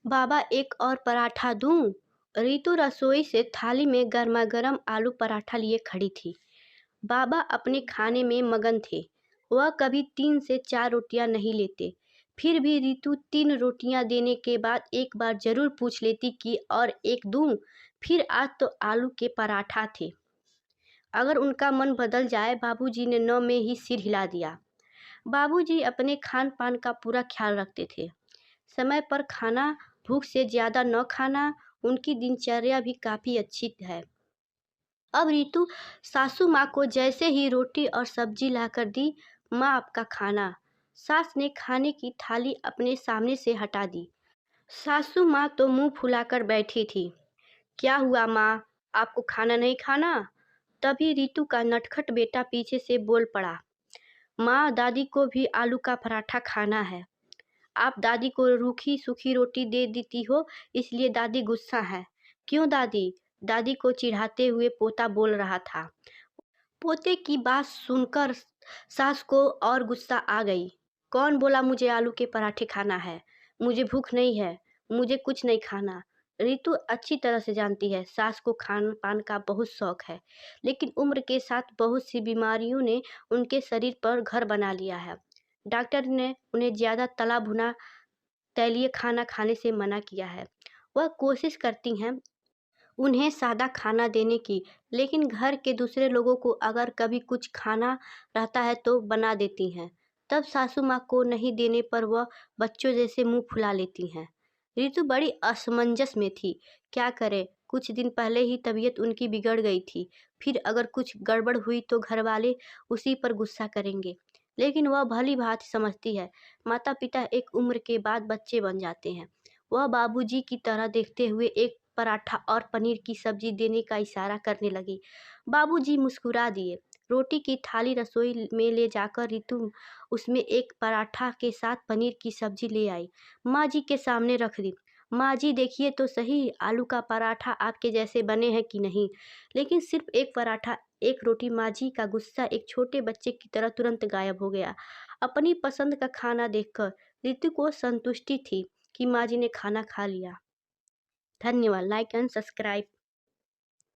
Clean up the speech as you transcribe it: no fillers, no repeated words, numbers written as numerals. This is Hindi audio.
बाबा एक और पराठा दूं? रितु रसोई से थाली में गर्मा-गर्म आलू पराठा लिए खड़ी थी। बाबा अपने खाने में मगन थे। वह कभी 3 से 4 रोटियां नहीं लेते। फिर भी रितु 3 रोटियां देने के बाद एक बार जरूर पूछ लेती कि और एक दूं? फिर आज तो आलू के पराठा थे। अगर उनका मन बदल जाए, बाबूजी ने न में ही सिर हिला दिया। बाबूजी अपने खान पान का पूरा ख्याल रखते थे। समय पर खाना, भूख से ज़्यादा न खाना, उनकी दिनचर्या भी काफ़ी अच्छी है। अब रितु सासू माँ को जैसे ही रोटी और सब्जी लाकर दी, माँ आपका खाना। सास ने खाने की थाली अपने सामने से हटा दी। सासू माँ तो मुंह फुलाकर बैठी थी। क्या हुआ माँ, आपको खाना नहीं खाना? तभी रितु का नटखट बेटा पीछे से बोल पड़ा। माँ, दादी को भी आलू का पराठा खाना है। आप दादी को रूखी सूखी रोटी दे देती हो, इसलिए दादी गुस्सा है। क्यों दादी? दादी को चिढ़ाते हुए पोता बोल रहा था। पोते की बात सुनकर सास को और गुस्सा आ गई। कौन बोला मुझे आलू के पराठे खाना है? मुझे भूख नहीं है, मुझे कुछ नहीं खाना। रितु अच्छी तरह से जानती है सास को खान पान का बहुत शौक है, लेकिन उम्र के साथ बहुत सी बीमारियों ने उनके शरीर पर घर बना लिया है। डॉक्टर ने उन्हें ज़्यादा तला भुना तैलीय खाना खाने से मना किया है। वह कोशिश करती हैं उन्हें सादा खाना देने की, लेकिन घर के दूसरे लोगों को अगर कभी कुछ खाना रहता है तो बना देती हैं। तब सासू माँ को नहीं देने पर वह बच्चों जैसे मुंह फुला लेती हैं। रितु बड़ी असमंजस में थी। क्या करे, कुछ दिन पहले ही तबीयत उनकी बिगड़ गई थी। फिर अगर कुछ गड़बड़ हुई तो घर वाले उसी पर गुस्सा करेंगे। लेकिन वह भली भांति समझती है, माता पिता एक उम्र के बाद बच्चे बन जाते हैं। वह बाबूजी की तरह देखते हुए एक पराठा और पनीर की सब्जी देने का इशारा करने लगी। बाबूजी मुस्कुरा दिए। रोटी की थाली रसोई में ले जाकर रितु उसमें एक पराठा के साथ पनीर की सब्जी ले आई। माँ जी के सामने रख दी। माँ जी देखिए तो सही, आलू का पराठा आपके जैसे बने हैं कि नहीं। लेकिन सिर्फ एक पराठा, एक रोटी। माँ जी का गुस्सा एक छोटे बच्चे की तरह तुरंत गायब हो गया। अपनी पसंद का खाना देखकर रितु को संतुष्टि थी कि माँ जी ने खाना खा लिया। धन्यवाद। Like and subscribe.